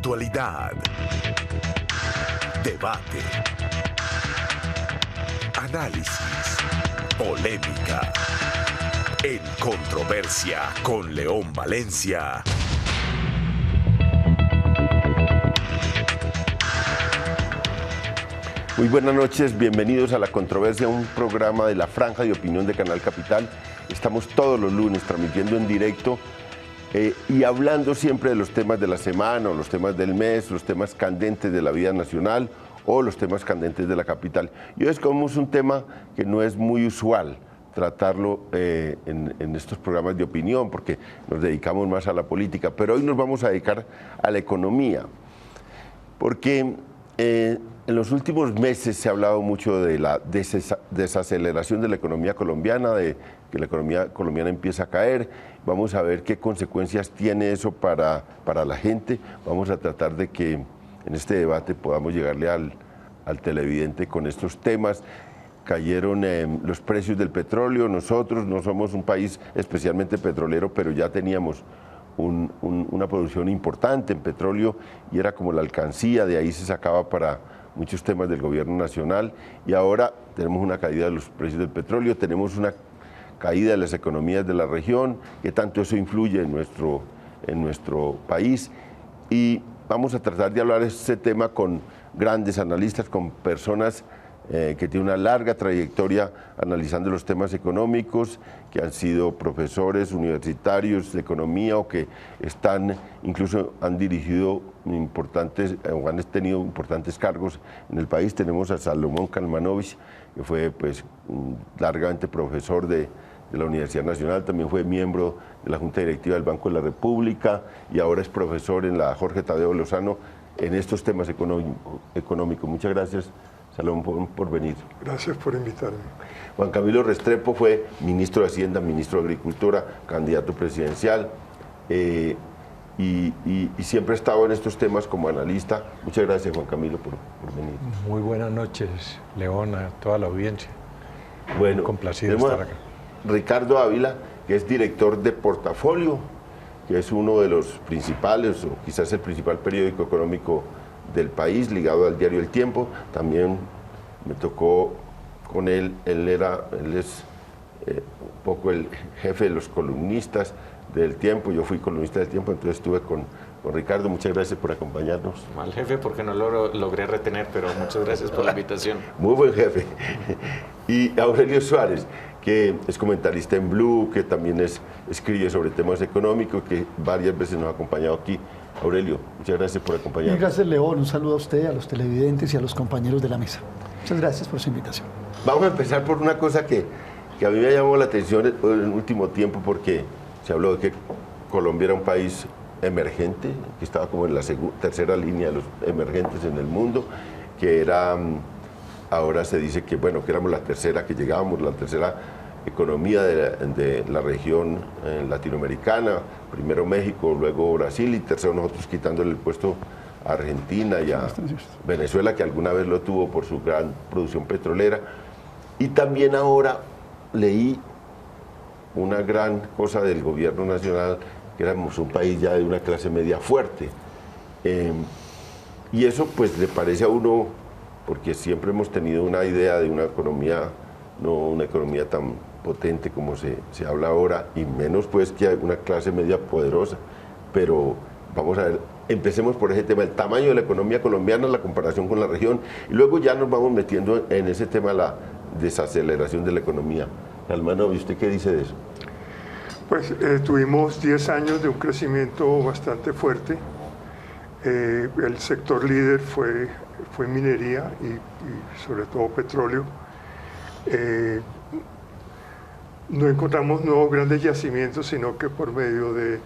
Actualidad. Debate. Análisis. Polémica. En Controversia con León Valencia. Muy buenas noches, bienvenidos a La Controversia, un programa de la Franja de Opinión de Canal Capital. Estamos todos los lunes transmitiendo en directo y hablando siempre de los temas de la semana, o los temas del mes, los temas candentes de la vida nacional o los temas candentes de la capital. Y hoy escogemos un tema que no es muy usual tratarlo en estos programas de opinión, porque nos dedicamos más a la política, pero hoy nos vamos a dedicar a la economía, porque en los últimos meses se ha hablado mucho de la desaceleración de la economía colombiana, de que la economía colombiana empieza a caer. Vamos a ver qué consecuencias tiene eso para la gente. Vamos a tratar de que en este debate podamos llegarle al televidente con estos temas. Cayeron los precios del petróleo. Nosotros no somos un país especialmente petrolero, pero ya teníamos una producción importante en petróleo y era como la alcancía, de ahí se sacaba para muchos temas del gobierno nacional, y ahora tenemos una caída de los precios del petróleo, tenemos una caída de las economías de la región, que tanto eso influye en nuestro país, y vamos a tratar de hablar de este tema con grandes analistas, con personas que tienen una larga trayectoria analizando los temas económicos, que han sido profesores universitarios de economía o que incluso han dirigido importantes o han tenido importantes cargos en el país. Tenemos a Salomón Kalmanovich, que fue largamente profesor de la Universidad Nacional, también fue miembro de la Junta Directiva del Banco de la República y ahora es profesor en la Jorge Tadeo Lozano en estos temas económicos. Muchas gracias, Salomón, por venir. Gracias por invitarme. Juan Camilo Restrepo fue ministro de Hacienda, ministro de Agricultura, candidato presidencial y siempre ha estado en estos temas como analista. Muchas gracias, Juan Camilo, por venir. Muy buenas noches, León, a toda la audiencia. Bueno, complacido estar acá. Ricardo Ávila, que es director de Portafolio, que es uno de los principales, o quizás el principal periódico económico del país, ligado al diario El Tiempo. También me tocó con él, él es un poco el jefe de los columnistas del Tiempo, yo fui columnista del Tiempo, entonces estuve con Ricardo. Muchas gracias por acompañarnos. Mal jefe, porque no lo logré retener, pero muchas gracias por la invitación. Muy buen jefe. Y Aurelio Suárez, que es comentarista en Blue, que también escribe sobre temas económicos, que varias veces nos ha acompañado aquí. Aurelio, muchas gracias por acompañarnos. Y gracias, León. Un saludo a usted, a los televidentes y a los compañeros de la mesa. Muchas gracias por su invitación. Vamos a empezar por una cosa que a mí me llamó la atención en el último tiempo, porque se habló de que Colombia era un país emergente, que estaba como en la tercera línea de los emergentes en el mundo, que ahora se dice que, bueno, que éramos la tercera, que llegábamos, la tercera economía de la región latinoamericana, primero México, luego Brasil y tercero nosotros, quitándole el puesto a Argentina y a Venezuela, que alguna vez lo tuvo por su gran producción petrolera. Y también ahora leí una gran cosa del gobierno nacional, que éramos un país ya de una clase media fuerte. Y eso pues le parece a uno, porque siempre hemos tenido una idea de una economía, no una economía tan potente como se habla ahora, y menos pues que una clase media poderosa. Pero vamos a ver, empecemos por ese tema, el tamaño de la economía colombiana, la comparación con la región, y luego ya nos vamos metiendo en ese tema, la desaceleración de la economía. Kalmanovich, ¿usted qué dice de eso? Pues tuvimos 10 años de un crecimiento bastante fuerte. El sector líder fue minería y sobre todo petróleo. No encontramos nuevos grandes yacimientos, sino que por medio de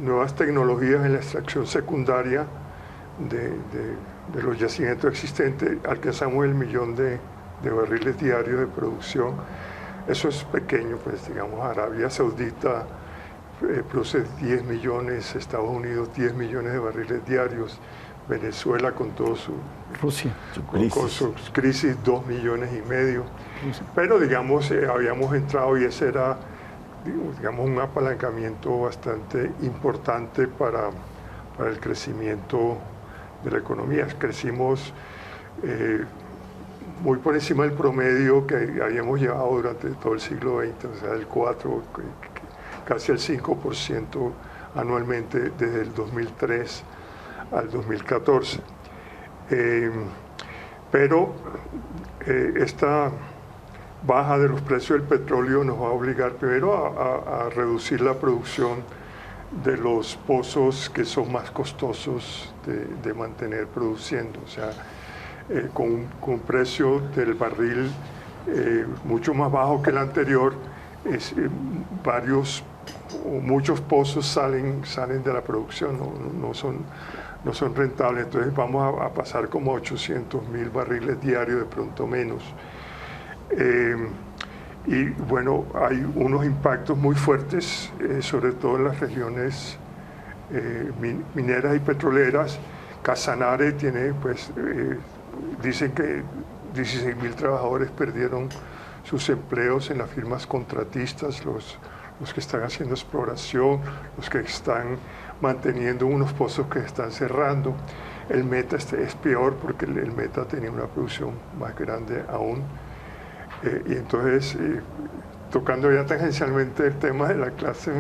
nuevas tecnologías en la extracción secundaria de los yacimientos existentes, alcanzamos el 1.000.000 de barriles diarios de producción. Eso es pequeño, pues digamos, Arabia Saudita produce 10 millones, Estados Unidos 10 millones de barriles diarios, Venezuela con todo Rusia, con su crisis 2,5 millones. Pero digamos, habíamos entrado y ese era, digamos, un apalancamiento bastante importante para para el crecimiento de la economía. Crecimos muy por encima del promedio que habíamos llevado durante todo el siglo XX, o sea, el 4, casi el 5% anualmente desde el 2003 al 2014. Pero esta baja de los precios del petróleo nos va a obligar primero a reducir la producción de los pozos que son más costosos de mantener produciendo. O sea, con un precio del barril mucho más bajo que el anterior, muchos pozos salen de la producción, no son rentables. Entonces vamos a pasar como a 800.000 barriles diarios, de pronto menos. Y bueno, hay unos impactos muy fuertes, sobre todo en las regiones mineras y petroleras. Casanare tiene, pues, dicen que 16.000 trabajadores perdieron sus empleos en las firmas contratistas, los que están haciendo exploración, los que están manteniendo unos pozos que están cerrando. El Meta es peor porque el Meta tenía una producción más grande aún. Y entonces, tocando ya tangencialmente el tema de la clase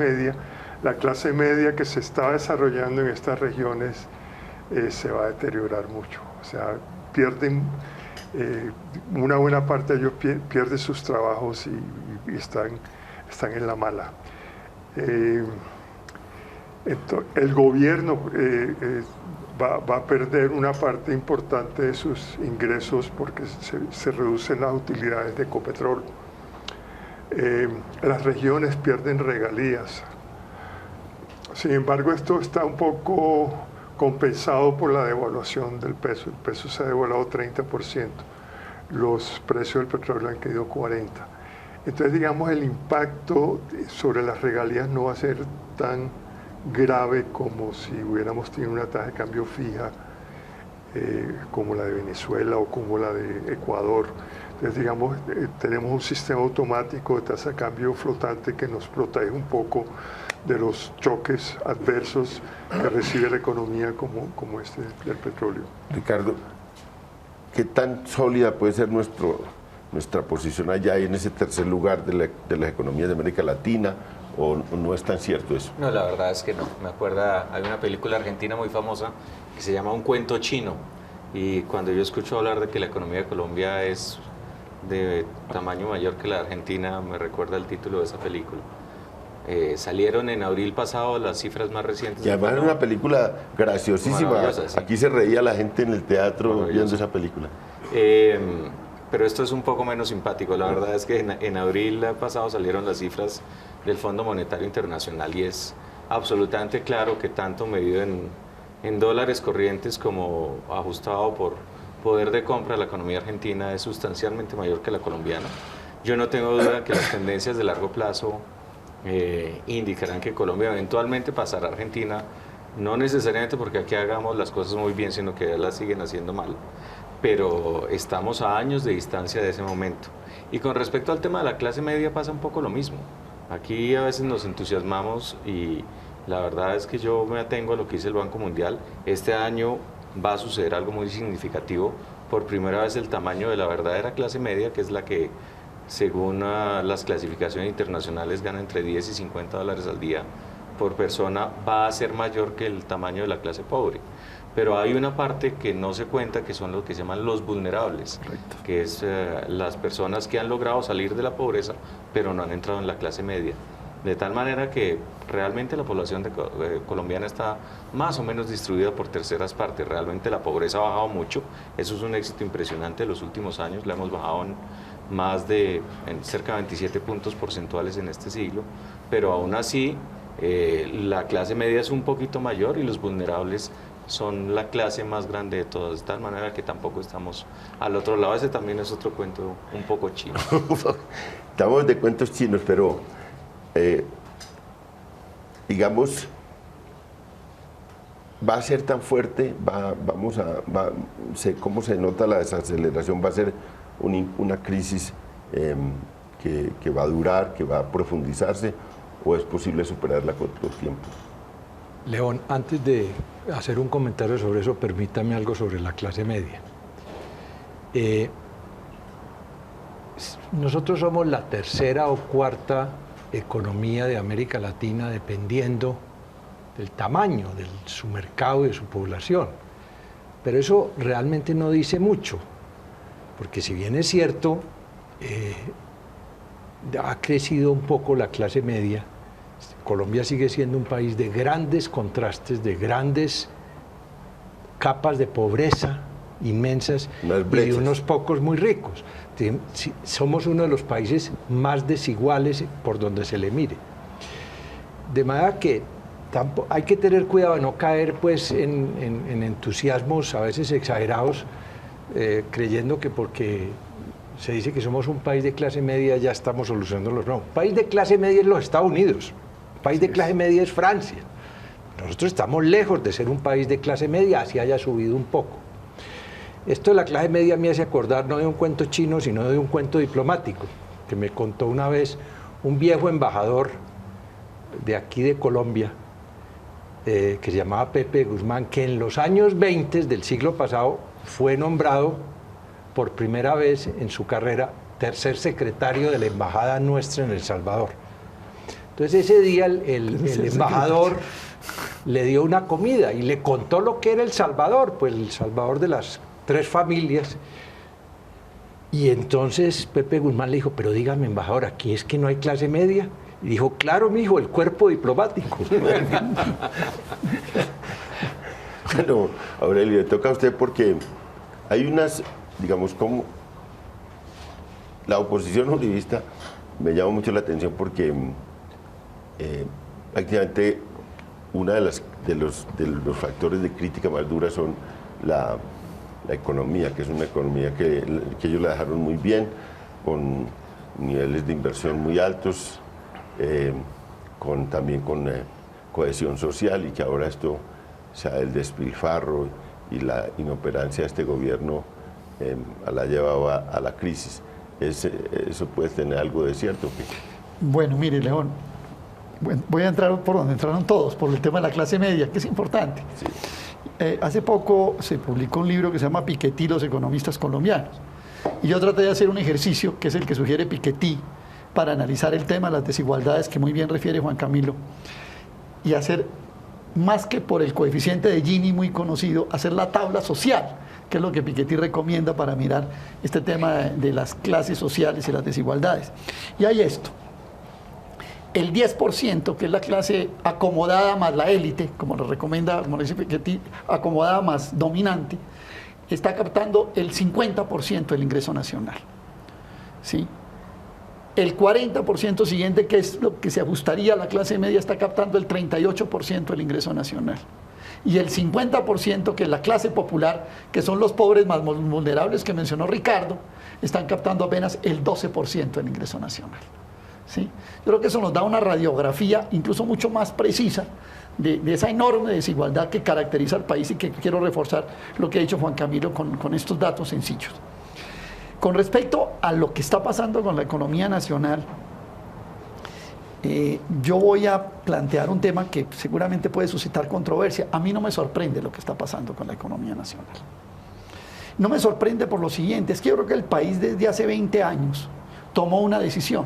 media que se está desarrollando en estas regiones se va a deteriorar mucho. O sea, pierden, una buena parte de ellos pierde sus trabajos y están en la mala. El gobierno va a perder una parte importante de sus ingresos porque se reducen las utilidades de Ecopetrol. Las regiones pierden regalías. Sin embargo, esto está un poco compensado por la devaluación del peso. El peso se ha devaluado 30%. Los precios del petróleo han caído 40%. Entonces, digamos, el impacto sobre las regalías no va a ser tan grave como si hubiéramos tenido una tasa de cambio fija como la de Venezuela o como la de Ecuador. Entonces, digamos, tenemos un sistema automático de tasa de cambio flotante que nos protege un poco de los choques adversos que recibe la economía como este del petróleo. Ricardo, ¿qué tan sólida puede ser nuestra posición allá en ese tercer lugar de las economías de América Latina? ¿O no es tan cierto eso? No, la verdad es que no. Me acuerda, hay una película argentina muy famosa que se llama Un cuento chino. Y cuando yo escucho hablar de que la economía de Colombia es de tamaño mayor que la de Argentina, me recuerda el título de esa película. Salieron en abril pasado las cifras más recientes. Y además era una película graciosísima. Sí. Aquí se reía la gente en el teatro viendo esa película. Pero esto es un poco menos simpático. La verdad es que en abril pasado salieron las cifras del Fondo Monetario Internacional y es absolutamente claro que tanto medido en dólares corrientes como ajustado por poder de compra, la economía argentina es sustancialmente mayor que la colombiana. Yo no tengo duda que las tendencias de largo plazo indicarán que Colombia eventualmente pasará a Argentina, no necesariamente porque aquí hagamos las cosas muy bien, sino que ya las siguen haciendo mal. Pero estamos a años de distancia de ese momento. Y con respecto al tema de la clase media pasa un poco lo mismo. Aquí a veces nos entusiasmamos y la verdad es que yo me atengo a lo que dice el Banco Mundial. Este año va a suceder algo muy significativo. Por primera vez el tamaño de la verdadera clase media, que es la que según las clasificaciones internacionales gana entre 10 y 50 dólares al día por persona, va a ser mayor que el tamaño de la clase pobre. Pero hay una parte que no se cuenta, que son los que se llaman los vulnerables. Correcto. Que es las personas que han logrado salir de la pobreza, pero no han entrado en la clase media. De tal manera que realmente la población colombiana está más o menos distribuida por terceras partes. Realmente la pobreza ha bajado mucho. Eso es un éxito impresionante de los últimos años. La hemos bajado en cerca de 27 puntos porcentuales en este siglo. Pero aún así, la clase media es un poquito mayor y los vulnerables son la clase más grande de todas, de tal manera que tampoco estamos al otro lado. Ese también es otro cuento un poco chino. Estamos de cuentos chinos, pero digamos, va a ser tan fuerte, cómo se nota la desaceleración, va a ser una crisis que va a durar, que va a profundizarse, o es posible superarla con todo tiempo. León, antes de hacer un comentario sobre eso, permítame algo sobre la clase media. Nosotros somos la tercera o cuarta economía de América Latina dependiendo del tamaño de su mercado y de su población. Pero eso realmente no dice mucho, porque si bien es cierto, ha crecido un poco la clase media, Colombia sigue siendo un país de grandes contrastes, de grandes capas de pobreza inmensas y de unos pocos muy ricos. Somos uno de los países más desiguales por donde se le mire. De manera que hay que tener cuidado de no caer pues, en entusiasmos a veces exagerados, creyendo que porque se dice que somos un país de clase media ya estamos solucionando los problemas. Un país de clase media es los Estados Unidos, un país de clase media es Francia. Nosotros estamos lejos de ser un país de clase media, así haya subido un poco. Esto de la clase media me hace acordar no de un cuento chino, sino de un cuento diplomático, que me contó una vez un viejo embajador de aquí de Colombia, que se llamaba Pepe Guzmán, que en los años 20 del siglo pasado fue nombrado por primera vez en su carrera tercer secretario de la embajada nuestra en El Salvador. Entonces ese día el embajador le dio una comida y le contó lo que era El Salvador, pues El Salvador de las 3 familias. Y entonces Pepe Guzmán le dijo, pero dígame, embajador, ¿aquí es que no hay clase media? Y dijo, claro, mijo, el cuerpo diplomático. Bueno, Aurelio, le toca a usted porque hay unas, digamos, como la oposición uribista me llama mucho la atención porque prácticamente uno de los factores de crítica más dura son la economía, que es una economía que ellos la dejaron muy bien, con niveles de inversión muy altos, también con cohesión social, y que ahora esto sea el despilfarro y la inoperancia de este gobierno la llevado a la crisis. ¿Eso puede tener algo de cierto? Bueno, mire, León, voy a entrar por donde entraron todos, por el tema de la clase media, que es importante. Sí. Hace poco se publicó un libro que se llama Piketty, los economistas colombianos, y yo traté de hacer un ejercicio, que es el que sugiere Piketty, para analizar el tema de las desigualdades, que muy bien refiere Juan Camilo, y hacer, más que por el coeficiente de Gini muy conocido, hacer la tabla social, que es lo que Piketty recomienda para mirar este tema de las clases sociales y las desigualdades. Y hay esto: el 10%, que es la clase acomodada más la élite, como lo recomienda, como lo dice Piketty, acomodada más dominante, está captando el 50% del ingreso nacional. ¿Sí? El 40% siguiente, que es lo que se ajustaría a la clase media, está captando el 38% del ingreso nacional. Y el 50%, que es la clase popular, que son los pobres más vulnerables que mencionó Ricardo, están captando apenas el 12% del ingreso nacional. ¿Sí? Yo creo que eso nos da una radiografía incluso mucho más precisa de esa enorme desigualdad que caracteriza al país, y que quiero reforzar lo que ha dicho Juan Camilo con estos datos sencillos. Con respecto a lo que está pasando con la economía nacional, yo voy a plantear un tema que seguramente puede suscitar controversia. A mí no me sorprende lo que está pasando con la economía nacional. No me sorprende por lo siguiente: es que yo creo que el país desde hace 20 años tomó una decisión,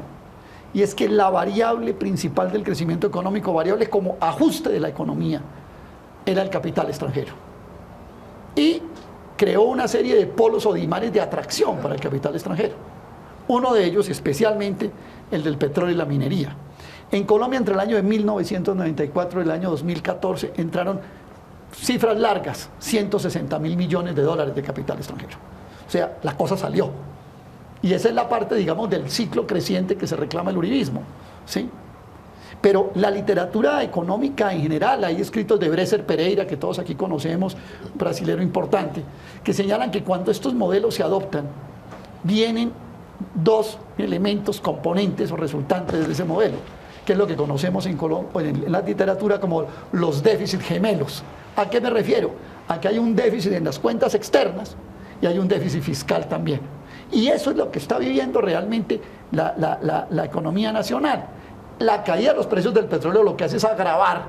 y es que la variable principal del crecimiento económico, variable como ajuste de la economía, era el capital extranjero. Y creó una serie de polos o de imanes de atracción para el capital extranjero. Uno de ellos, especialmente, el del petróleo y la minería. En Colombia, entre el año de 1994 y el año 2014, entraron cifras largas, 160.000 millones de dólares de capital extranjero. O sea, la cosa salió. Y esa es la parte, digamos, del ciclo creciente que se reclama el uribismo, ¿sí? Pero la literatura económica en general, hay escritos de Bresser Pereira, que todos aquí conocemos, un brasilero importante, que señalan que cuando estos modelos se adoptan, vienen 2 elementos componentes o resultantes de ese modelo, que es lo que conocemos en la literatura como los déficits gemelos. ¿A qué me refiero? A que hay un déficit en las cuentas externas y hay un déficit fiscal también. Y eso es lo que está viviendo realmente la economía nacional. La caída de los precios del petróleo lo que hace es agravar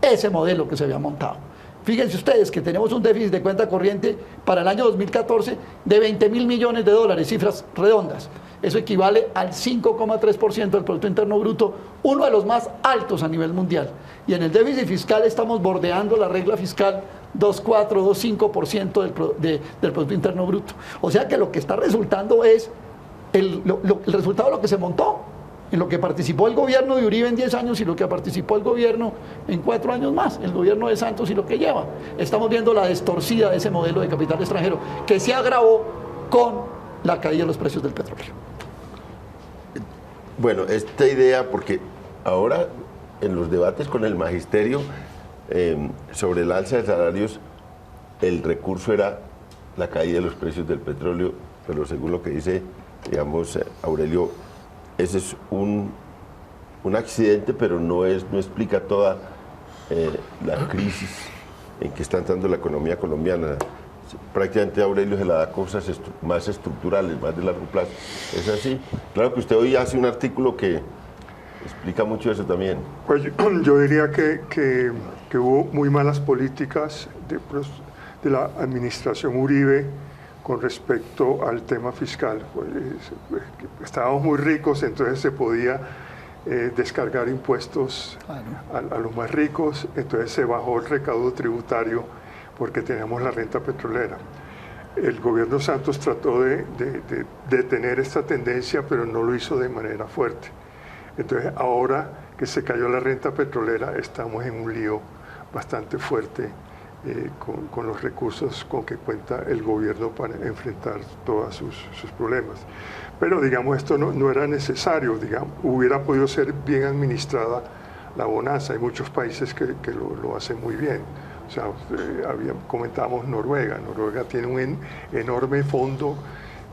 ese modelo que se había montado. Fíjense ustedes que tenemos un déficit de cuenta corriente para el año 2014 de 20.000 millones de dólares, cifras redondas. Eso equivale al 5,3% del Producto Interno Bruto, uno de los más altos a nivel mundial. Y en el déficit fiscal estamos bordeando la regla fiscal 2,4, 2,5% del Producto Interno Bruto. O sea que lo que está resultando es el resultado de lo que se montó, en lo que participó el gobierno de Uribe en 10 años y lo que participó el gobierno en 4 años más, el gobierno de Santos y lo que lleva. Estamos viendo la distorsión de ese modelo de capital extranjero que se agravó con la caída de los precios del petróleo. Bueno, esta idea, porque ahora en los debates con el magisterio sobre el alza de salarios, el recurso era la caída de los precios del petróleo, pero según lo que dice, digamos, Aurelio, ese es un accidente, pero no explica toda la crisis en que está entrando la economía colombiana. Prácticamente Aurelio se la da cosas más estructurales, más de largo plazo. ¿Es así? Claro que usted hoy hace un artículo que explica mucho eso también. Pues yo diría que hubo muy malas políticas de la administración Uribe con respecto al tema fiscal. Pues, estábamos muy ricos, entonces se podía descargar impuestos a los más ricos, entonces se bajó el recaudo tributario porque teníamos la renta petrolera. El gobierno Santos trató de detener esta tendencia, pero no lo hizo de manera fuerte. Entonces ahora que se cayó la renta petrolera, estamos en un lío bastante fuerte con los recursos con que cuenta el gobierno para enfrentar todos sus problemas. Pero digamos, esto no era necesario, digamos, hubiera podido ser bien administrada la bonanza. Hay muchos países que lo hacen muy bien. O sea, comentábamos Noruega. Noruega tiene un enorme fondo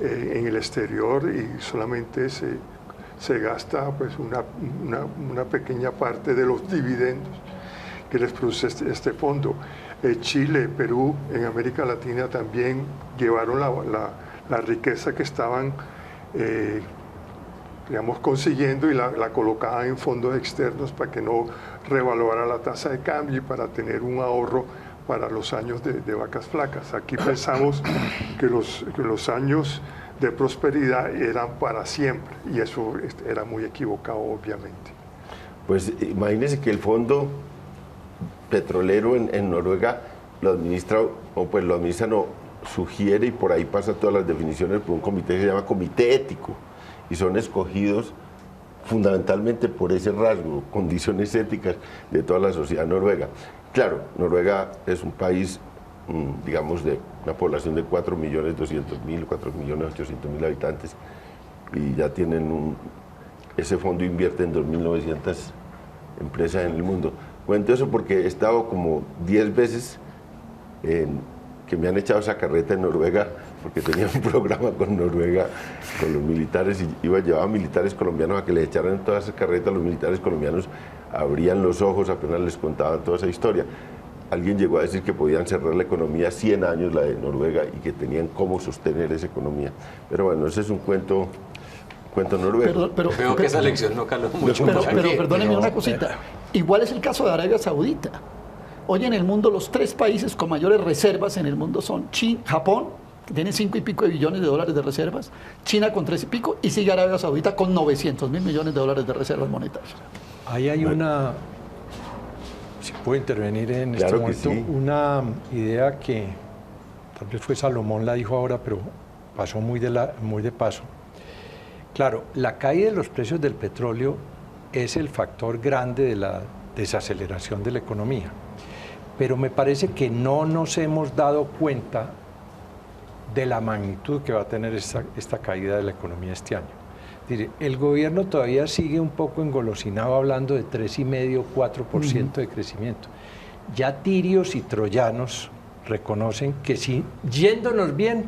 en el exterior y solamente se gasta pues una pequeña parte de los dividendos que les produce este fondo. Chile, Perú, en América Latina también llevaron la riqueza que estaban digamos, consiguiendo y la colocaban en fondos externos para que no revaluara la tasa de cambio y para tener un ahorro para los años de vacas flacas. Aquí pensamos que los años de prosperidad eran para siempre y eso era muy equivocado, obviamente. Pues imagínese que el fondo petrolero en Noruega lo administra, sugiere, y por ahí pasa todas las definiciones por un comité que se llama Comité Ético, y son escogidos fundamentalmente por ese rasgo, condiciones éticas de toda la sociedad noruega. Claro, Noruega es un país, digamos, de una población de 4.200.000, 4.800.000 habitantes, y ya tienen ese fondo invierte en 2.900 empresas en el mundo. Cuento eso porque he estado como 10 veces que me han echado esa carreta en Noruega, porque tenía un programa con Noruega, con los militares, y llevaba militares colombianos a que les echaran todas esas carretas. Los militares colombianos abrían los ojos apenas les contaban toda esa historia. Alguien llegó a decir que podían cerrar la economía 100 años, la de Noruega, y que tenían cómo sostener esa economía. Pero bueno, ese es un cuento noruego. Veo que esa lección no caló mucho. Pero perdónenme una cosita. Igual es el caso de Arabia Saudita. Hoy en el mundo los 3 países con mayores reservas en el mundo son Japón, que tiene 5 y pico de billones de dólares de reservas, China con 3 y pico, y sigue Arabia Saudita con 900.000 millones de dólares de reservas monetarias. Ahí hay una, si puedo intervenir en este momento, sí, una idea que tal vez fue Salomón, la dijo ahora, pero pasó muy de paso. Claro, la caída de los precios del petróleo es el factor grande de la desaceleración de la economía, pero me parece que no nos hemos dado cuenta de la magnitud que va a tener esta caída de la economía este año. El gobierno todavía sigue un poco engolosinado hablando de 3,5, 4% de crecimiento. Ya tirios y troyanos reconocen que si yéndonos bien,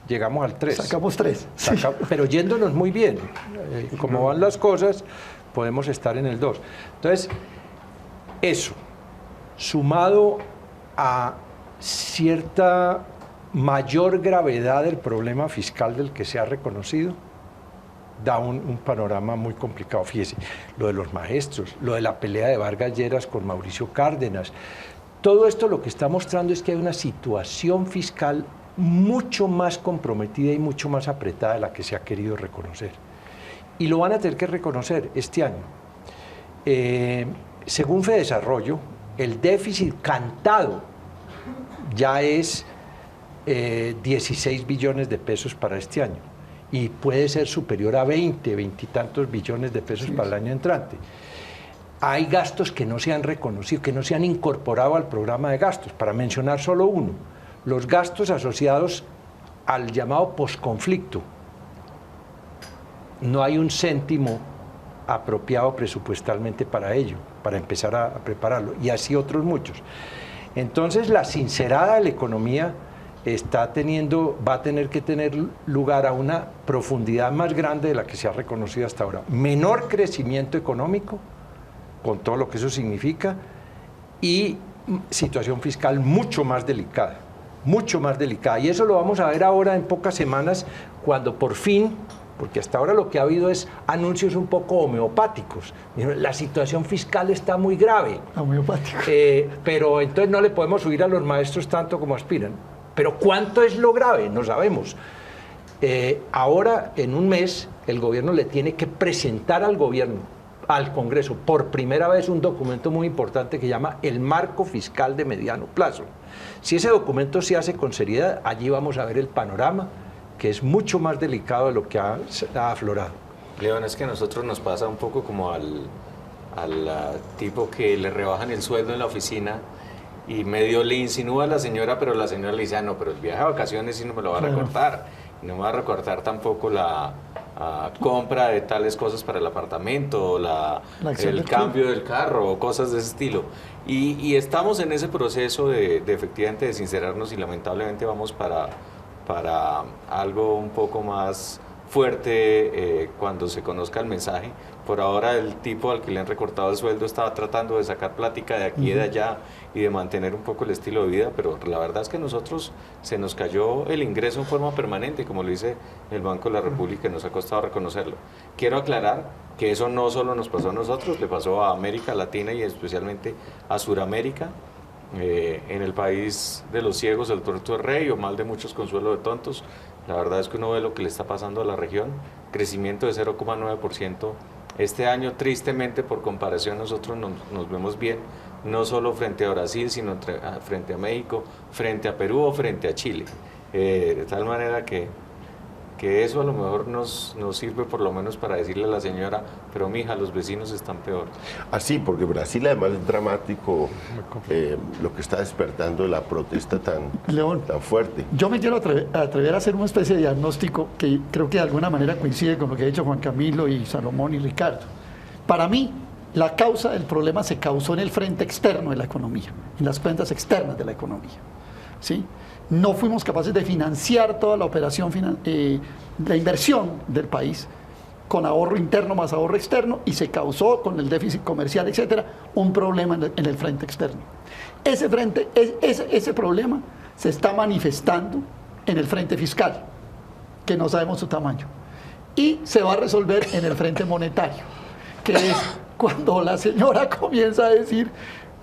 llegamos al 3. Sacamos 3. Pero yéndonos muy bien, como van las cosas, podemos estar en el 2. Entonces, eso, sumado a cierta mayor gravedad del problema fiscal del que se ha reconocido, da un panorama muy complicado. Fíjese, lo de los maestros, lo de la pelea de Vargas Lleras con Mauricio Cárdenas, todo esto lo que está mostrando es que hay una situación fiscal mucho más comprometida y mucho más apretada de la que se ha querido reconocer. Y lo van a tener que reconocer este año. Según Fedesarrollo, el déficit cantado ya es 16 billones de pesos para este año y puede ser superior a 20 y tantos billones de pesos para el año entrante. Hay gastos que no se han reconocido, que no se han incorporado al programa de gastos. Para mencionar solo uno, los gastos asociados al llamado posconflicto. No hay un céntimo apropiado presupuestalmente para ello, para empezar a prepararlo, y así otros muchos. Entonces, la sincerada de la economía va a tener que tener lugar a una profundidad más grande de la que se ha reconocido hasta ahora. Menor crecimiento económico, con todo lo que eso significa, y situación fiscal mucho más delicada. Y eso lo vamos a ver ahora en pocas semanas, cuando por fin, porque hasta ahora lo que ha habido es anuncios un poco homeopáticos. La situación fiscal está muy grave. Homeopático. Pero entonces no le podemos subir a los maestros tanto como aspiran. Pero ¿cuánto es lo grave? No sabemos. Ahora, en un mes, el gobierno le tiene que presentar al Congreso, por primera vez un documento muy importante que llama el Marco Fiscal de Mediano Plazo. Si ese documento se hace con seriedad, allí vamos a ver el panorama, que es mucho más delicado de lo que ha aflorado. León, es que a nosotros nos pasa un poco como al tipo que le rebajan el sueldo en la oficina y medio le insinúa a la señora, pero la señora le dice, no, pero el viaje de vacaciones sí no me lo va a recortar. Y no me va a recortar tampoco la compra de tales cosas para el apartamento, el cambio del carro o cosas de ese estilo. Y estamos en ese proceso de efectivamente de sincerarnos y lamentablemente vamos para algo un poco más fuerte cuando se conozca el mensaje. Por ahora el tipo al que le han recortado el sueldo estaba tratando de sacar plática de aquí y de allá y de mantener un poco el estilo de vida, pero la verdad es que a nosotros se nos cayó el ingreso en forma permanente, como lo dice el Banco de la República, y nos ha costado reconocerlo. Quiero aclarar que eso no solo nos pasó a nosotros, le pasó a América Latina y especialmente a Suramérica. En el país de los ciegos, el tuerto es rey, o mal de muchos consuelo de tontos. La verdad es que uno ve lo que le está pasando a la región, crecimiento de 0,9%. Este año, tristemente, por comparación, nosotros nos vemos bien, no solo frente a Brasil, sino frente a México, frente a Perú o frente a Chile. De tal manera que eso a lo mejor nos sirve por lo menos para decirle a la señora, pero mija, los vecinos están peor. Así, porque Brasil además es dramático lo que está despertando la protesta tan fuerte. Yo me quiero atrever a hacer una especie de diagnóstico que creo que de alguna manera coincide con lo que ha dicho Juan Camilo y Salomón y Ricardo. Para mí, la causa del problema se causó en el frente externo de la economía, en las cuentas externas de la economía, ¿sí? No fuimos capaces de financiar toda la operación, la inversión del país con ahorro interno más ahorro externo, y se causó con el déficit comercial, etcétera, un problema en el frente externo. Ese problema se está manifestando en el frente fiscal, que no sabemos su tamaño, y se va a resolver en el frente monetario, que es cuando la señora comienza a decir,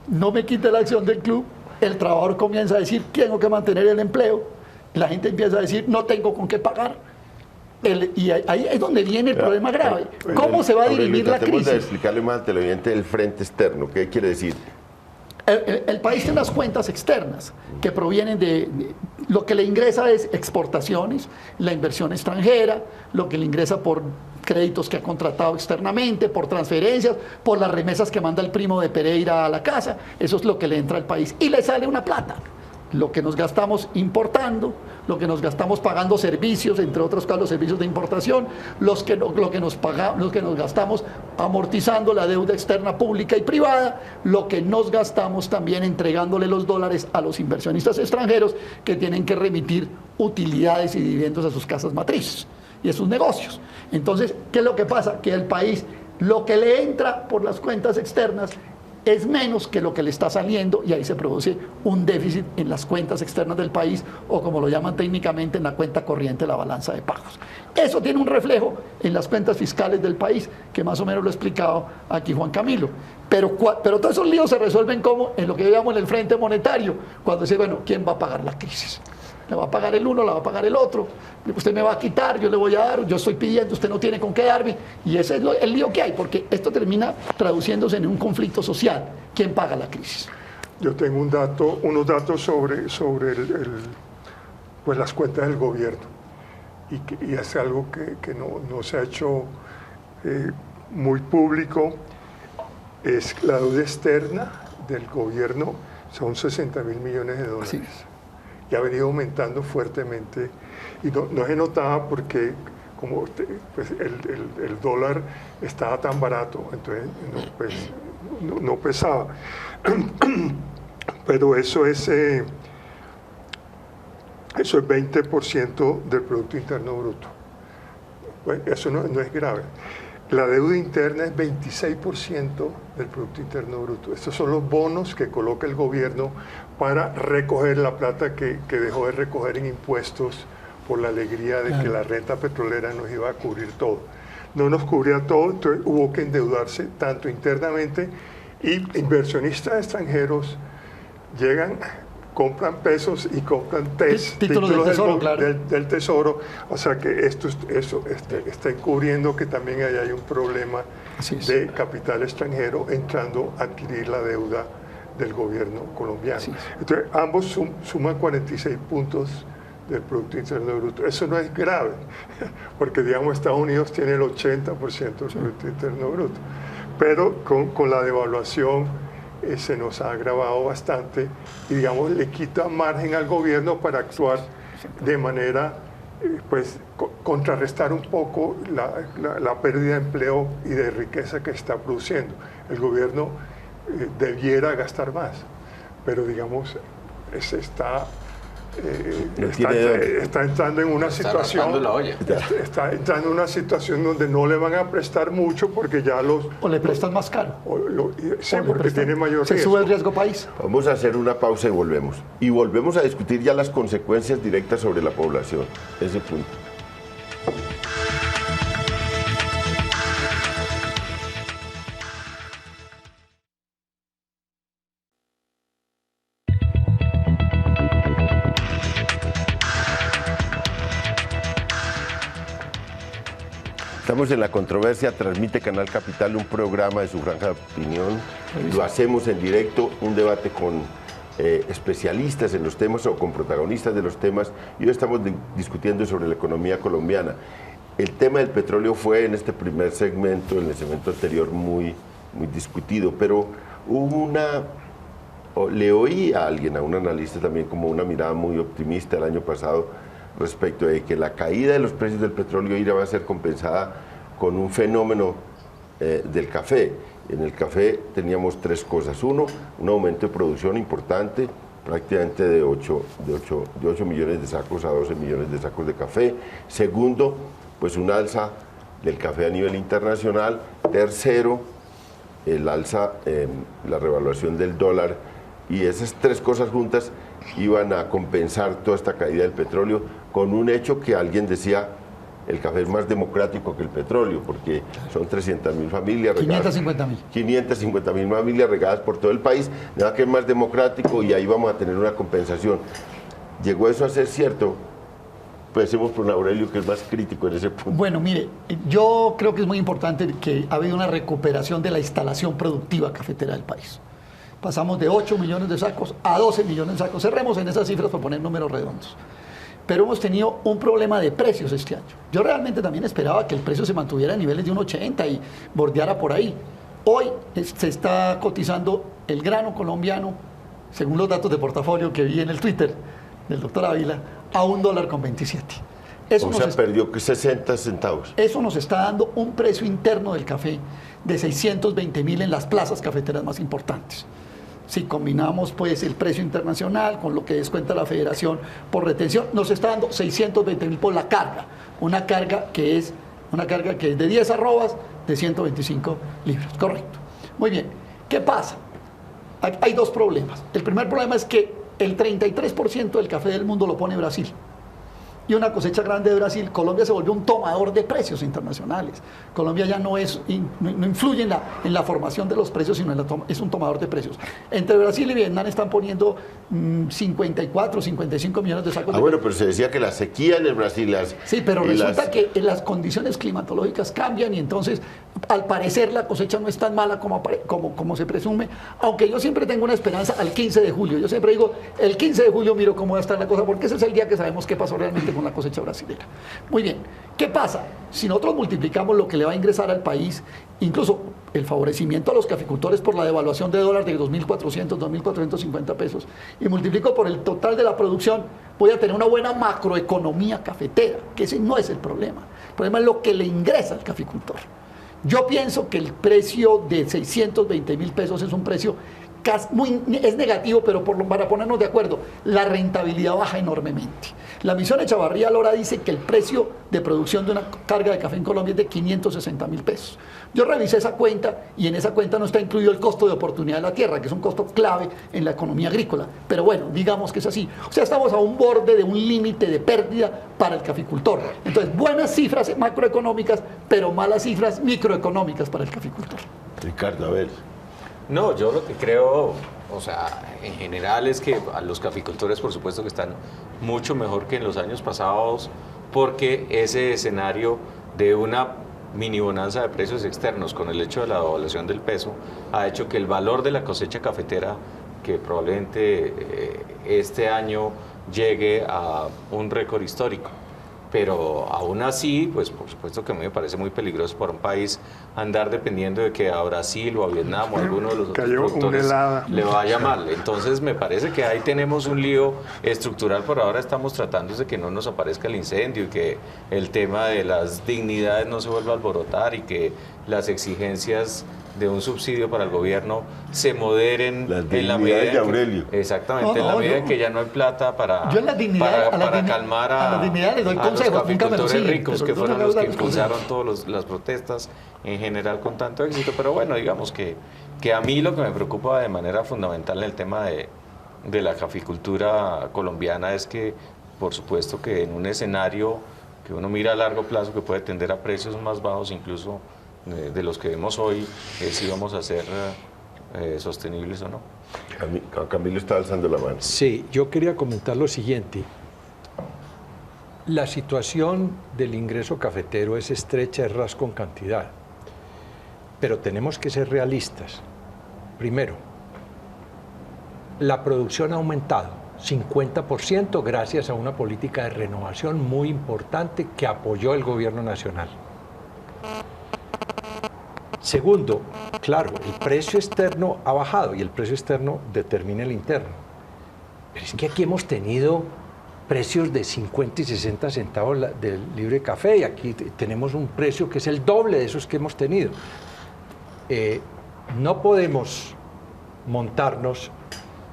no me quite la acción del club. El trabajador comienza a decir, tengo que mantener el empleo. La gente empieza a decir, no tengo con qué pagar. Y ahí es donde viene el problema grave. ¿Cómo se va a dirimir la crisis? Tratemos de explicarle más al televidente el frente externo. ¿Qué quiere decir? El país tiene las cuentas externas que provienen de lo que le ingresa es exportaciones, la inversión extranjera, lo que le ingresa por créditos que ha contratado externamente, por transferencias, por las remesas que manda el primo de Pereira a la casa. Eso es lo que le entra al país y le sale una plata. Lo que nos gastamos importando, lo que nos gastamos pagando servicios, entre otros casos los servicios de importación, lo que nos gastamos amortizando la deuda externa pública y privada, lo que nos gastamos también entregándole los dólares a los inversionistas extranjeros que tienen que remitir utilidades y dividendos a sus casas matrices y a sus negocios. Entonces, ¿qué es lo que pasa? Que el país, lo que le entra por las cuentas externas es menos que lo que le está saliendo y ahí se produce un déficit en las cuentas externas del país o como lo llaman técnicamente en la cuenta corriente, la balanza de pagos. Eso tiene un reflejo en las cuentas fiscales del país, que más o menos lo ha explicado aquí Juan Camilo. Pero todos esos líos se resuelven como en lo que llamamos el frente monetario, cuando dice, bueno, ¿quién va a pagar la crisis? ¿La va a pagar el uno, la va a pagar el otro? Usted me va a quitar, yo le voy a dar, yo estoy pidiendo, usted no tiene con qué darme. Y ese es el lío que hay, porque esto termina traduciéndose en un conflicto social. ¿Quién paga la crisis? Yo tengo unos datos sobre pues las cuentas del gobierno. Y es algo que no se ha hecho muy público. Es la deuda externa del gobierno, son 60.000 millones de dólares. Sí. Y ha venido aumentando fuertemente. Y no se notaba porque como pues el dólar estaba tan barato, entonces no pesaba. Pero eso es 20% del Producto Interno Bruto. Pues eso no es grave. La deuda interna es 26% del Producto Interno Bruto. Estos son los bonos que coloca el gobierno para recoger la plata que dejó de recoger en impuestos por la alegría de que la renta petrolera nos iba a cubrir todo. No nos cubría todo, entonces hubo que endeudarse tanto internamente y inversionistas extranjeros llegan, compran pesos y compran títulos del tesoro, claro. del tesoro, o sea que eso está encubriendo que también hay un problema de capital extranjero entrando a adquirir la deuda del gobierno colombiano. Entonces ambos suman 46 puntos del Producto Interno Bruto. Eso no es grave, porque digamos Estados Unidos tiene el 80% del Producto Interno Bruto, pero con la devaluación se nos ha agravado bastante y digamos le quita margen al gobierno para actuar de manera pues contrarrestar un poco la pérdida de empleo y de riqueza que está produciendo. El gobierno debiera gastar más, pero digamos está entrando en una situación está entrando en una situación donde no le van a prestar mucho porque ya o le prestan más caro sí, porque tiene mayor riesgo. Se sube el riesgo país. Vamos a hacer una pausa y volvemos a discutir ya las consecuencias directas sobre la población, ese punto. Estamos en La Controversia, transmite Canal Capital un programa de su franja de opinión. Lo hacemos en directo, un debate con especialistas en los temas o con protagonistas de los temas. Y hoy estamos discutiendo sobre la economía colombiana. El tema del petróleo fue en este primer segmento, en el segmento anterior, muy discutido, pero hubo le oí a alguien, a un analista también, como una mirada muy optimista el año pasado, respecto de que la caída de los precios del petróleo iba a ser compensada con un fenómeno del café. En el café teníamos tres cosas. Uno, un aumento de producción importante, prácticamente de 8 millones de sacos a 12 millones de sacos de café. Segundo, pues un alza del café a nivel internacional. Tercero, el alza, la revaluación del dólar. Y esas tres cosas juntas iban a compensar toda esta caída del petróleo con un hecho que alguien decía, el café es más democrático que el petróleo, porque son 300.000 familias. 550.000 familias regadas por todo el país, nada que es más democrático y ahí vamos a tener una compensación. ¿Llegó eso a ser cierto? Pensemos por Aurelio, que es más crítico en ese punto. Bueno, mire, yo creo que es muy importante que ha habido una recuperación de la instalación productiva cafetera del país. Pasamos de 8 millones de sacos a 12 millones de sacos. Cerremos en esas cifras para poner números redondos. Pero hemos tenido un problema de precios este año. Yo realmente también esperaba que el precio se mantuviera a niveles de 1,80 y bordeara por ahí. Hoy se está cotizando el grano colombiano, según los datos de portafolio que vi en el Twitter del doctor Ávila, a $1.27. Eso perdió 60 centavos. Eso nos está dando un precio interno del café de 620.000 en las plazas cafeteras más importantes. Si combinamos pues el precio internacional con lo que descuenta la federación por retención, nos está dando 620.000 por la carga. Una carga que es de 10 arrobas de 125 libras. Correcto. Muy bien. ¿Qué pasa? hay dos problemas. El primer problema es que el 33% del café del mundo lo pone Brasil. Y una cosecha grande de Brasil, Colombia se volvió un tomador de precios internacionales. Colombia ya no influye en la formación de los precios, sino es un tomador de precios. Entre Brasil y Vietnam están poniendo 54, 55 millones de sacos de bueno, pero se decía que la sequía en el Brasil... Sí, pero resulta que las condiciones climatológicas cambian y entonces, al parecer, la cosecha no es tan mala como se presume, aunque yo siempre tengo una esperanza al 15 de julio. Yo siempre digo, el 15 de julio miro cómo va a estar la cosa, porque ese es el día que sabemos qué pasó realmente con la cosecha brasilera. Muy bien, ¿qué pasa? Si nosotros multiplicamos lo que le va a ingresar al país, incluso el favorecimiento a los caficultores por la devaluación de dólar de 2.400, 2.450 pesos, y multiplico por el total de la producción, voy a tener una buena macroeconomía cafetera, que ese no es el problema. El problema es lo que le ingresa al caficultor. Yo pienso que el precio de 620.000 pesos es un precio es negativo, pero para ponernos de acuerdo, la rentabilidad baja enormemente. La misión Echavarría Lora dice que el precio de producción de una carga de café en Colombia es de 560.000 pesos. Yo revisé esa cuenta y en esa cuenta no está incluido el costo de oportunidad de la tierra, que es un costo clave en la economía agrícola. Pero bueno, digamos que es así. O sea, estamos a un borde de un límite de pérdida para el caficultor. Entonces, buenas cifras macroeconómicas, pero malas cifras microeconómicas para el caficultor. Ricardo, a ver. No, yo lo que creo, o sea, en general es que a los caficultores, por supuesto, que están mucho mejor que en los años pasados, porque ese escenario de una mini bonanza de precios externos con el hecho de la devaluación del peso ha hecho que el valor de la cosecha cafetera, que probablemente este año llegue a un récord histórico. Pero aún así, pues por supuesto que a mí me parece muy peligroso para un país andar dependiendo de que a Brasil o a Vietnam o a alguno de los otros productores le vaya mal. Entonces me parece que ahí tenemos un lío estructural. Por ahora estamos tratando de que no nos aparezca el incendio y que el tema de las dignidades no se vuelva a alborotar y que las exigencias de un subsidio para el gobierno se moderen en la medida de Aurelio. Exactamente, en la medida en que ya no hay plata para calmar a los caficultores ricos, que fueron los que impulsaron todas las protestas en general con tanto éxito. Pero bueno, digamos que a mí lo que me preocupa de manera fundamental en el tema de la caficultura colombiana es que, por supuesto, que en un escenario que uno mira a largo plazo, que puede tender a precios más bajos incluso de los que vemos hoy, si vamos a ser sostenibles o no. Camilo está alzando la mano. Sí, yo quería comentar lo siguiente. La situación del ingreso cafetero es estrecha, es ras con cantidad, pero tenemos que ser realistas. Primero, la producción ha aumentado 50% gracias a una política de renovación muy importante que apoyó el gobierno nacional. Segundo, claro, el precio externo ha bajado y el precio externo determina el interno. Pero es que aquí hemos tenido precios de 50 y 60 centavos del libre café y aquí tenemos un precio que es el doble de esos que hemos tenido. No podemos montarnos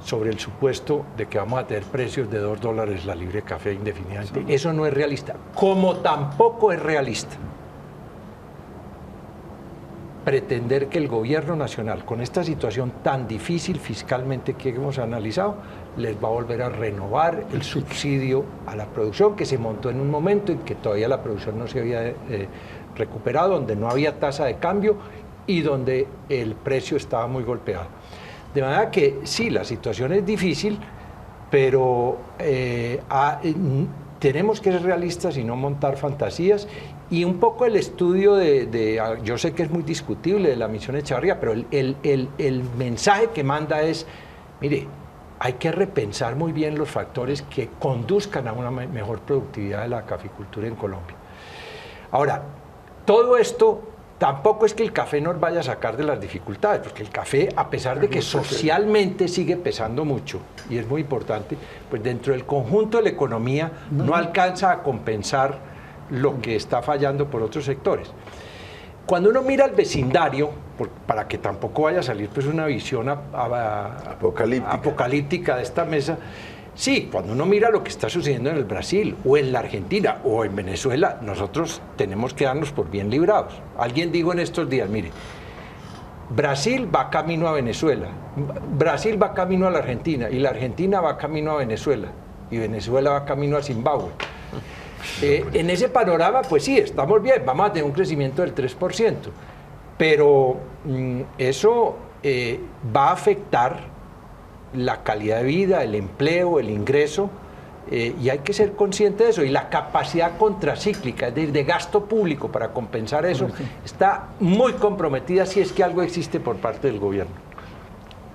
sobre el supuesto de que vamos a tener precios de $2 la libre café indefinidamente. Eso no es realista, como tampoco es realista pretender que el gobierno nacional, con esta situación tan difícil fiscalmente que hemos analizado, les va a volver a renovar el subsidio a la producción que se montó en un momento en que todavía la producción no se había recuperado, donde no había tasa de cambio y donde el precio estaba muy golpeado. De manera que sí, la situación es difícil, pero tenemos que ser realistas y no montar fantasías. Y un poco el estudio yo sé que es muy discutible, de la misión Echavarría, pero el mensaje que manda es, mire, hay que repensar muy bien los factores que conduzcan a una mejor productividad de la caficultura en Colombia. Ahora, todo esto tampoco es que el café nos vaya a sacar de las dificultades, porque el café, a pesar de que socialmente sigue pesando mucho, y es muy importante, pues dentro del conjunto de la economía no alcanza a compensar lo que está fallando por otros sectores. Cuando uno mira al vecindario, para que tampoco vaya a salir pues una visión apocalíptica de esta mesa, sí, cuando uno mira lo que está sucediendo en el Brasil, o en la Argentina, o en Venezuela, nosotros tenemos que darnos por bien librados. Alguien dijo en estos días, mire, Brasil va camino a Venezuela, Brasil va camino a la Argentina, y la Argentina va camino a Venezuela, y Venezuela va camino a Zimbabue. En ese panorama, pues sí, estamos bien, vamos a tener un crecimiento del 3%, pero eso va a afectar la calidad de vida, el empleo, el ingreso, y hay que ser consciente de eso. Y la capacidad contracíclica, es decir, de gasto público para compensar eso, está muy comprometida si es que algo existe por parte del gobierno.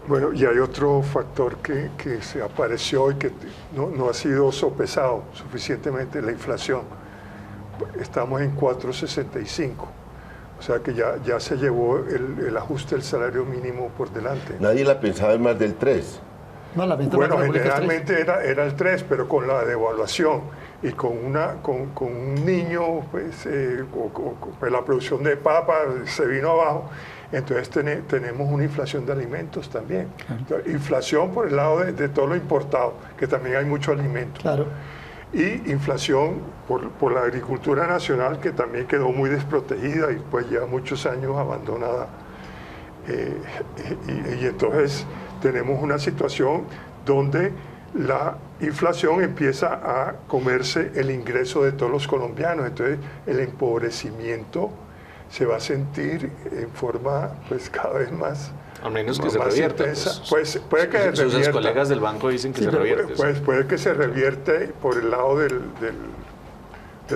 Bueno, y hay otro factor que se apareció y que no ha sido sopesado suficientemente, la inflación. Estamos en 4.65, o sea que ya se llevó el ajuste del salario mínimo por delante. Nadie la pensaba en más del 3. No, bueno, generalmente era el 3, pero con la devaluación y con un niño, pues, pues la producción de papa se vino abajo. Entonces tenemos una inflación de alimentos también. Entonces, inflación por el lado de todo lo importado, que también hay mucho alimento. Claro. Y inflación por la agricultura nacional, que también quedó muy desprotegida y pues lleva muchos años abandonada. Y entonces tenemos una situación donde la inflación empieza a comerse el ingreso de todos los colombianos. Entonces el empobrecimiento se va a sentir en forma pues cada vez más. Al menos que se revierta. Pues puede que se revierta. Sus colegas del banco dicen que se revierte. Pues puede que se revierte por el lado de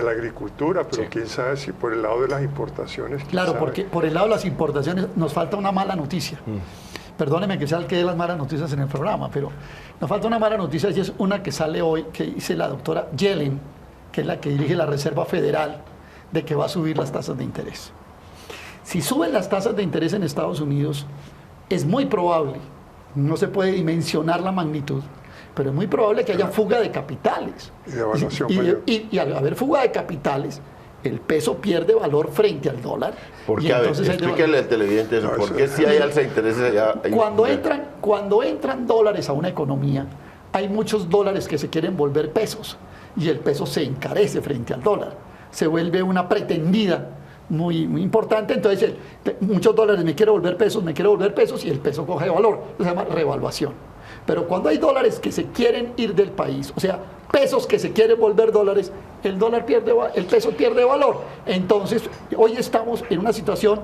la agricultura, pero sí, quién sabe si por el lado de las importaciones. Claro, porque por el lado de las importaciones nos falta una mala noticia. Perdóneme que sea el que dé las malas noticias en el programa, pero nos falta una mala noticia y es una que sale hoy, que dice la doctora Yellen, que es la que dirige la Reserva Federal, de que va a subir las tasas de interés. Si suben las tasas de interés en Estados Unidos, es muy probable, no se puede dimensionar la magnitud, pero es muy probable que haya fuga de capitales. Y de evaluación y al haber fuga de capitales, el peso pierde valor frente al dólar. ¿Por qué? A ver, explíquele al televidente eso. ¿Por qué si hay alza de intereses allá? Cuando entran dólares a una economía, hay muchos dólares que se quieren volver pesos y el peso se encarece frente al dólar. Se vuelve una pretendida muy importante. Entonces, muchos dólares me quiero volver pesos y el peso coge valor. Se llama revaluación. Pero cuando hay dólares que se quieren ir del país, o sea, pesos que se quieren volver dólares, el peso pierde valor. Entonces, hoy estamos en una situación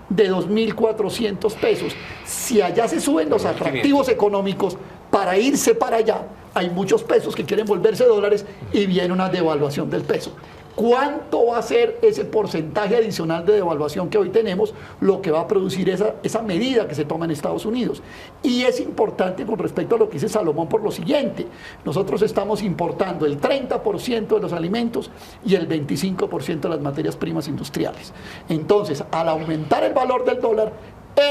de 2.400 pesos. Si allá se suben los atractivos económicos para irse para allá, hay muchos pesos que quieren volverse dólares y viene una devaluación del peso. ¿Cuánto va a ser ese porcentaje adicional de devaluación que hoy tenemos? Lo que va a producir esa medida que se toma en Estados Unidos. Y es importante con respecto a lo que dice Salomón por lo siguiente. Nosotros estamos importando el 30% de los alimentos y el 25% de las materias primas industriales. Entonces, al aumentar el valor del dólar,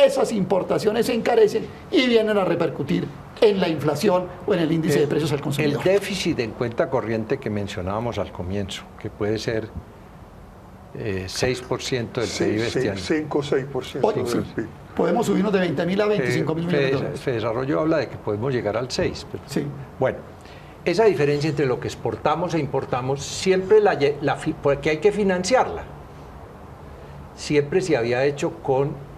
esas importaciones se encarecen y vienen a repercutir en la inflación o en el índice de precios al consumidor. El déficit en cuenta corriente que mencionábamos al comienzo, que puede ser 6% del PIB este año. 5 o 6% del PIB. Podemos subirnos de 20.000 a 25.000 millones de dólares. Fedesarrollo habla de que podemos llegar al 6. Pero, sí. Bueno, esa diferencia entre lo que exportamos e importamos, siempre porque hay que financiarla, siempre se había hecho con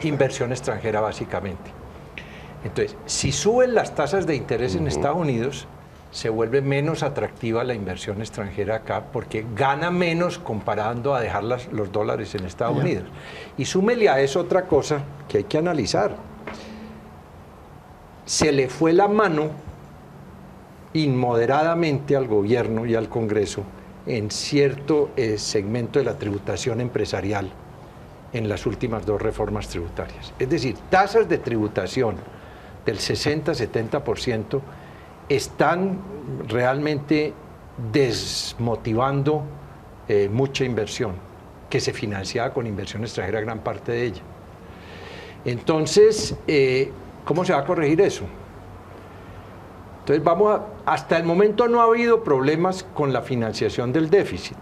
inversión extranjera básicamente. Entonces, si suben las tasas de interés en Estados Unidos, se vuelve menos atractiva la inversión extranjera acá porque gana menos comparando a dejar los dólares en Estados Unidos. Y súmele a eso otra cosa que hay que analizar. Se le fue la mano inmoderadamente al gobierno y al Congreso en cierto segmento de la tributación empresarial en las últimas 2 reformas tributarias. Es decir, tasas de tributación del 60-70% están realmente desmotivando mucha inversión que se financiaba con inversión extranjera, gran parte de ella. Entonces, ¿cómo se va a corregir eso? Entonces, hasta el momento no ha habido problemas con la financiación del déficit,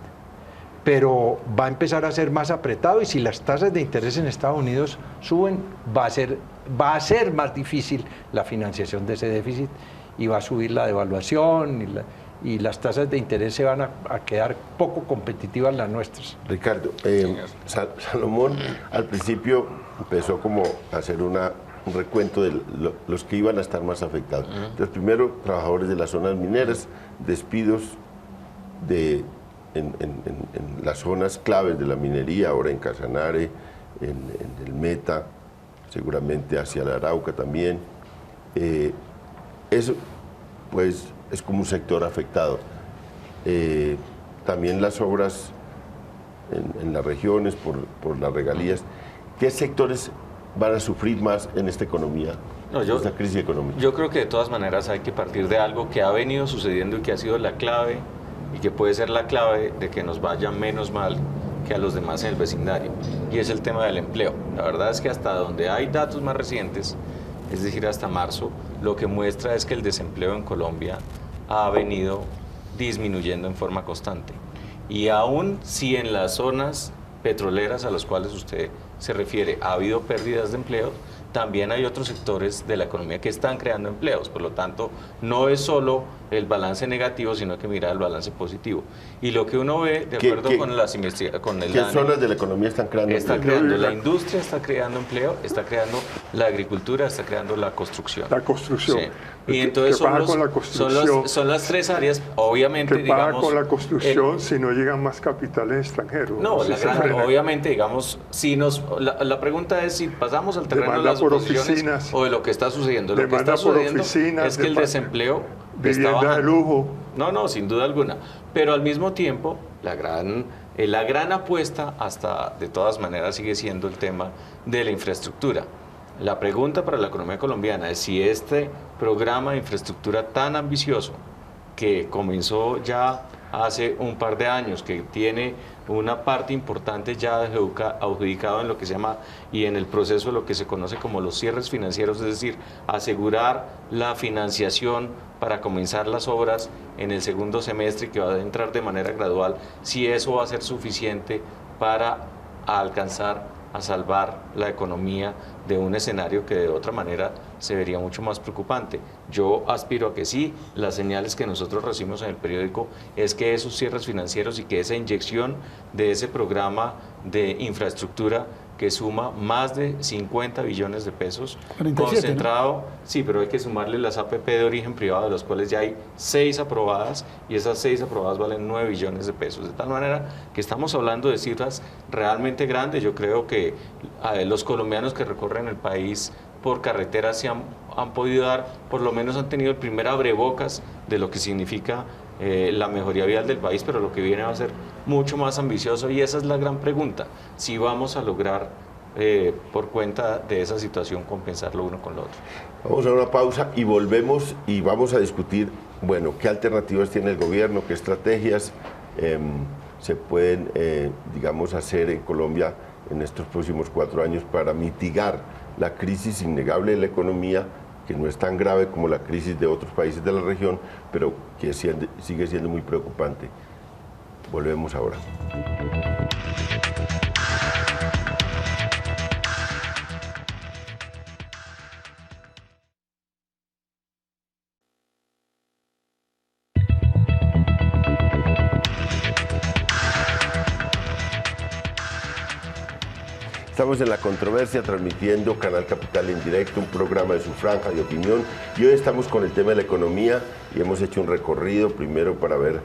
pero va a empezar a ser más apretado y si las tasas de interés en Estados Unidos suben, va a ser más difícil la financiación de ese déficit y va a subir la devaluación y las tasas de interés se van a quedar poco competitivas las nuestras. Ricardo, Salomón al principio empezó como a hacer un recuento de los que iban a estar más afectados. Entonces, primero, trabajadores de las zonas mineras, despidos en las zonas claves de la minería, ahora en Casanare, en el Meta, seguramente hacia la Arauca también. Eso, pues, es como un sector afectado. También las obras en las regiones por las regalías. ¿Qué sectores van a sufrir más en esta economía, esta crisis económica? Yo creo que de todas maneras hay que partir de algo que ha venido sucediendo y que ha sido la clave y que puede ser la clave de que nos vaya menos mal que a los demás en el vecindario, y es el tema del empleo. La verdad es que hasta donde hay datos más recientes, es decir, hasta marzo, lo que muestra es que el desempleo en Colombia ha venido disminuyendo en forma constante. Y aún si en las zonas petroleras a las cuales usted se refiere ha habido pérdidas de empleo, también hay otros sectores de la economía que están creando empleos. Por lo tanto, no es solo el balance negativo, sino que mira el balance positivo. Y lo que uno ve, de acuerdo con las investigaciones, ¿qué zonas de la economía están creando empleo? La industria está creando empleo, está creando la agricultura, está creando la construcción. La construcción. Sí. Y entonces son las tres áreas, obviamente, ¿Qué paga con la construcción si no llegan más capitales extranjeros? No, obviamente, digamos, la pregunta es si pasamos al terreno de las oficinas o de lo que está sucediendo. Lo que está sucediendo es que el desempleo está bajando. De lujo. No, sin duda alguna. Pero al mismo tiempo, la gran apuesta hasta, de todas maneras, sigue siendo el tema de la infraestructura. La pregunta para la economía colombiana es si este programa de infraestructura tan ambicioso, que comenzó ya hace un par de años, que tiene una parte importante ya adjudicado en lo que se llama y en el proceso de lo que se conoce como los cierres financieros, es decir, asegurar la financiación para comenzar las obras en el segundo semestre, que va a entrar de manera gradual, si eso va a ser suficiente para alcanzar a salvar la economía de un escenario que de otra manera se vería mucho más preocupante. Yo aspiro a que sí. Las señales que nosotros recibimos en el periódico es que esos cierres financieros y que esa inyección de ese programa de infraestructura que suma más de 50 billones de pesos, 47, concentrado, ¿no? Sí, pero hay que sumarle las APP de origen privado, de las cuales ya hay 6 aprobadas, y esas 6 aprobadas valen 9 billones de pesos, de tal manera que estamos hablando de cifras realmente grandes. Yo creo que los colombianos que recorren el país por carretera se han podido dar, por lo menos han tenido el primer abrebocas de lo que significa la mejoría vial del país, pero lo que viene va a ser mucho más ambicioso, y esa es la gran pregunta, si vamos a lograr por cuenta de esa situación compensar lo uno con lo otro. Vamos a una pausa y volvemos y vamos a discutir, bueno, qué alternativas tiene el gobierno, qué estrategias se pueden, digamos, hacer en Colombia en estos próximos 4 años para mitigar la crisis innegable de la economía, que no es tan grave como la crisis de otros países de la región, pero que sigue siendo muy preocupante. Volvemos ahora. Estamos en La Controversia, transmitiendo Canal Capital en directo, un programa de su franja de opinión. Y hoy estamos con el tema de la economía y hemos hecho un recorrido primero para ver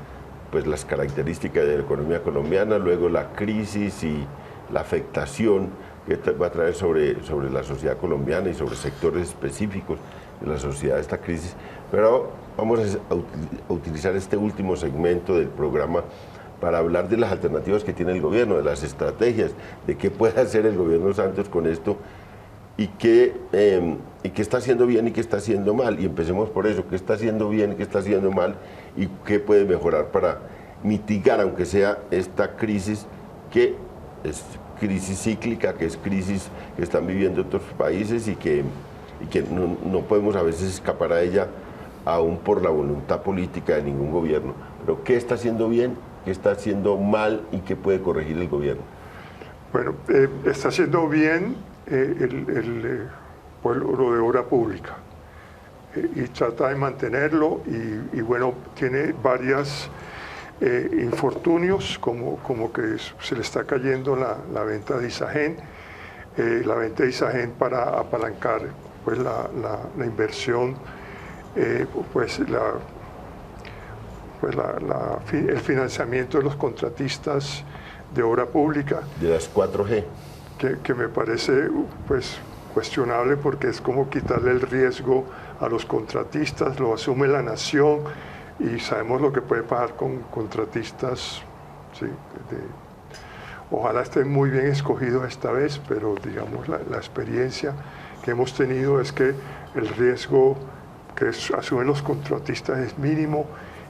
pues, las características de la economía colombiana, luego la crisis y la afectación que va a traer sobre la sociedad colombiana y sobre sectores específicos de la sociedad esta crisis. Pero vamos a utilizar este último segmento del programa para hablar de las alternativas que tiene el gobierno, de las estrategias, de qué puede hacer el gobierno Santos con esto y qué está haciendo bien y qué está haciendo mal. Y empecemos por eso, qué está haciendo bien y qué está haciendo mal y qué puede mejorar para mitigar, aunque sea esta crisis, que es crisis cíclica, que es crisis que están viviendo otros países y que no podemos a veces escapar a ella, aún por la voluntad política de ningún gobierno. Pero ¿qué está haciendo bien? ¿Qué está haciendo mal y qué puede corregir el gobierno? Bueno, está haciendo bien el pueblo de obra pública. y trata de mantenerlo y bueno, tiene varios infortunios, como que se le está cayendo la venta de Isagen, la venta de Isagen para apalancar pues la inversión, el financiamiento de los contratistas de obra pública. De las 4G. Que me parece pues cuestionable, porque es como quitarle el riesgo a los contratistas, lo asume la nación y sabemos lo que puede pasar con contratistas. ¿Sí? Ojalá estén muy bien escogidos esta vez, pero digamos la experiencia que hemos tenido es que el riesgo que asumen los contratistas es mínimo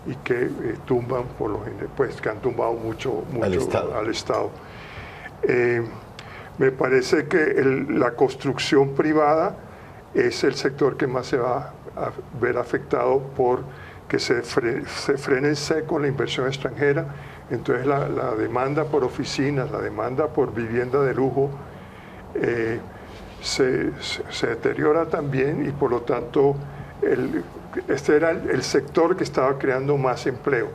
y que tumban, por lo general, pues que han tumbado mucho al Estado. Me parece que la construcción privada es el sector que más se va a ver afectado por que se frene en seco la inversión extranjera. Entonces la demanda por oficinas, la demanda por vivienda de lujo se deteriora también, y por lo tanto este era el sector que estaba creando más empleo.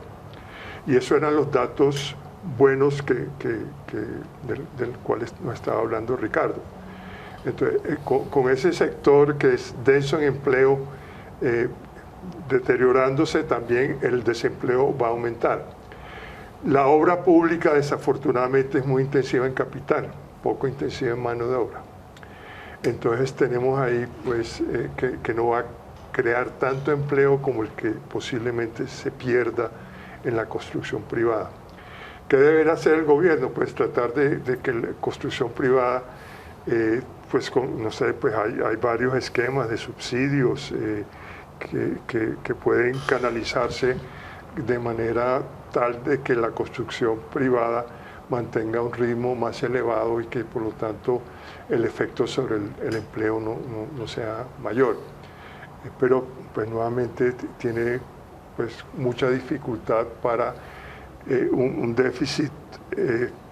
Y eso eran los datos buenos del cual nos estaba hablando Ricardo. Entonces, con ese sector que es denso en empleo deteriorándose, también el desempleo va a aumentar. La obra pública desafortunadamente es muy intensiva en capital, poco intensiva en mano de obra. Entonces tenemos ahí pues que no va a crear tanto empleo como el que posiblemente se pierda en la construcción privada. ¿Qué deberá hacer el gobierno? Pues tratar de que la construcción privada, pues no sé, pues hay varios esquemas de subsidios que pueden canalizarse de manera tal de que la construcción privada mantenga un ritmo más elevado y que por lo tanto el efecto sobre el empleo no sea mayor. Pero pues nuevamente tiene pues mucha dificultad para un déficit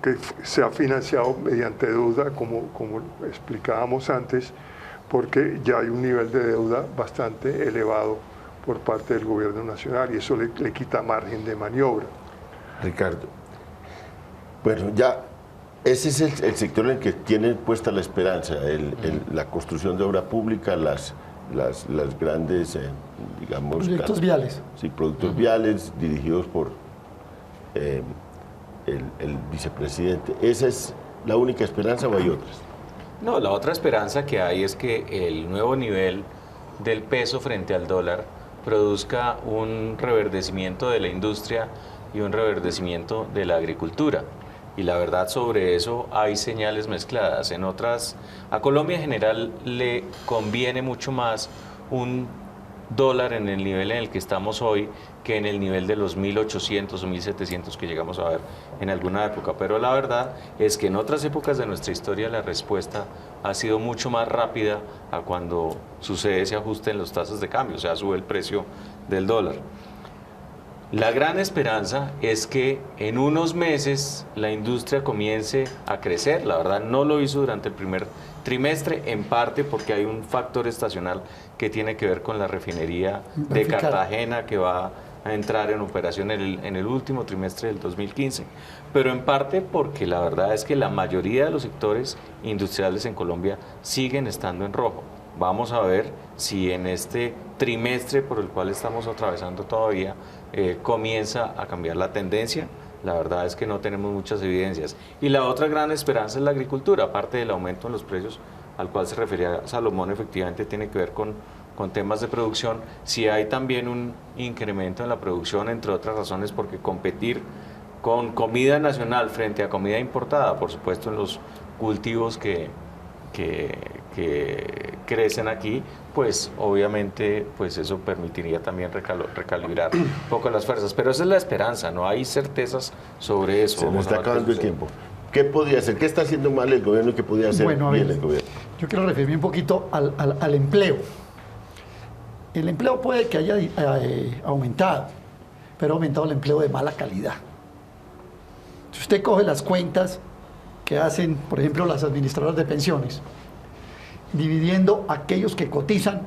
que se ha financiado mediante deuda, como explicábamos antes, porque ya hay un nivel de deuda bastante elevado por parte del gobierno nacional y eso le quita margen de maniobra. Ricardo, bueno, ya ese es el sector en el que tienen puesta la esperanza, la construcción de obra pública, las grandes, digamos... Proyectos viales. Sí, productos viales dirigidos por el vicepresidente. ¿Esa es la única esperanza o hay otras? No, la otra esperanza que hay es que el nuevo nivel del peso frente al dólar produzca un reverdecimiento de la industria y un reverdecimiento de la agricultura. Y la verdad, sobre eso hay señales mezcladas. A Colombia en general le conviene mucho más un dólar en el nivel en el que estamos hoy que en el nivel de los 1.800 o 1.700 que llegamos a ver en alguna época. Pero la verdad es que en otras épocas de nuestra historia la respuesta ha sido mucho más rápida a cuando sucede ese ajuste en las tasas de cambio, o sea, sube el precio del dólar. La gran esperanza es que en unos meses la industria comience a crecer. La verdad no lo hizo durante el primer trimestre, en parte porque hay un factor estacional que tiene que ver con la refinería de Cartagena, que va a entrar en operación en el último trimestre del 2015, pero en parte porque la verdad es que la mayoría de los sectores industriales en Colombia siguen estando en rojo. Vamos a ver si en este trimestre por el cual estamos atravesando todavía comienza a cambiar la tendencia. La verdad es que no tenemos muchas evidencias. Y la otra gran esperanza es la agricultura, aparte del aumento en los precios al cual se refería Salomón, efectivamente tiene que ver con temas de producción. Si hay también un incremento en la producción, entre otras razones, porque competir con comida nacional frente a comida importada, por supuesto en los cultivos que crecen aquí, pues obviamente pues eso permitiría también recalibrar un poco las fuerzas. Pero esa es la esperanza, no hay certezas sobre eso. Se nos está acabando el tiempo. ¿Qué podría hacer? ¿Qué está haciendo mal el gobierno y qué podría hacer bien el gobierno? Yo quiero referirme un poquito al empleo. El empleo puede que haya aumentado, pero ha aumentado el empleo de mala calidad. Si usted coge las cuentas que hacen, por ejemplo, las administradoras de pensiones, dividiendo aquellos que cotizan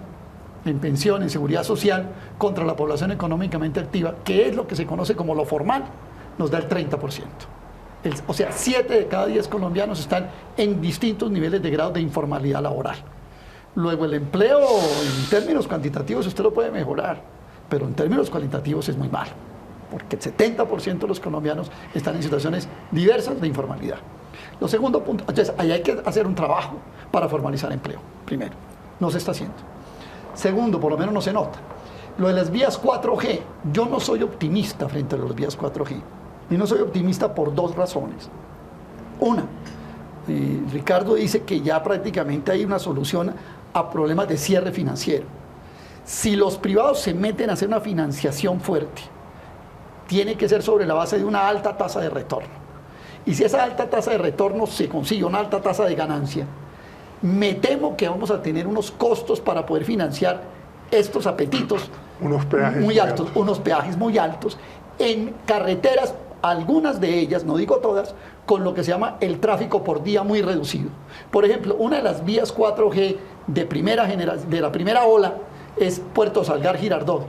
en pensión, en seguridad social, contra la población económicamente activa, que es lo que se conoce como lo formal, nos da el 30%. O sea, 7 de cada 10 colombianos están en distintos niveles de grado de informalidad laboral. Luego el empleo, en términos cuantitativos, usted lo puede mejorar, pero en términos cualitativos es muy malo, porque el 70% de los colombianos están en situaciones diversas de informalidad. Lo segundo punto, entonces, ahí hay que hacer un trabajo para formalizar empleo, primero. No se está haciendo. Segundo, por lo menos no se nota. Lo de las vías 4G, yo no soy optimista frente a las vías 4G. Y no soy optimista por 2 razones. Una, Ricardo dice que ya prácticamente hay una solución a problemas de cierre financiero. Si los privados se meten a hacer una financiación fuerte, tiene que ser sobre la base de una alta tasa de retorno. Y si esa alta tasa de retorno se consigue una alta tasa de ganancia, me temo que vamos a tener unos costos para poder financiar estos apetitos unos peajes muy altos, unos peajes muy altos en carreteras, algunas de ellas, no digo todas, con lo que se llama el tráfico por día muy reducido. Por ejemplo, una de las vías 4G de la primera ola es Puerto Salgar-Girardot.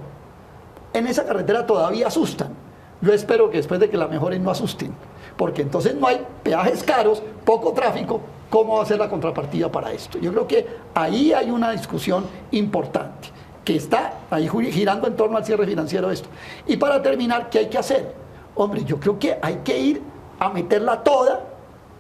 En esa carretera todavía asustan. Yo espero que después de que la mejoren no asusten, porque entonces no hay peajes caros, poco tráfico. ¿Cómo va a ser la contrapartida para esto? Yo creo que ahí hay una discusión importante que está ahí girando en torno al cierre financiero de esto. Y para terminar, ¿qué hay que hacer? Hombre, yo creo que hay que ir a meterla toda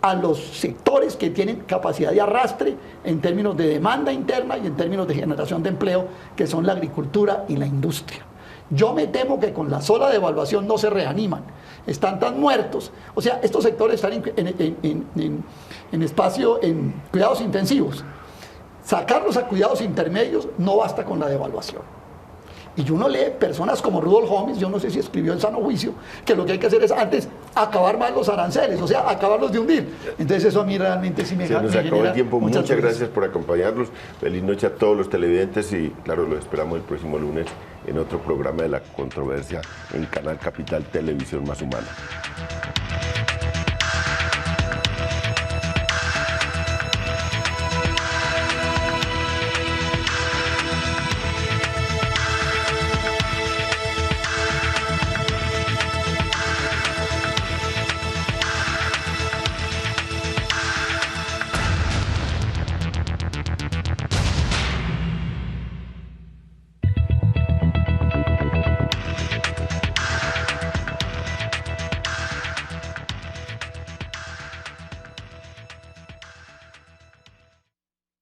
a los sectores que tienen capacidad de arrastre en términos de demanda interna y en términos de generación de empleo, que son la agricultura y la industria. Yo me temo que con la sola devaluación no se reaniman, están tan muertos. O sea, estos sectores están en cuidados intensivos. Sacarlos a cuidados intermedios no basta con la devaluación. Y uno lee personas como Rudolf Homes, yo no sé si escribió en Sano Juicio, que lo que hay que hacer es antes acabar más los aranceles, o sea, acabarlos de hundir. Entonces eso a mí realmente sí me Se nos acabó el tiempo. Muchas dudas. gracias por acompañarnos. Feliz noche a todos los televidentes y claro, lo esperamos el próximo lunes en otro programa de La Controversia en Canal Capital Televisión Más Humana.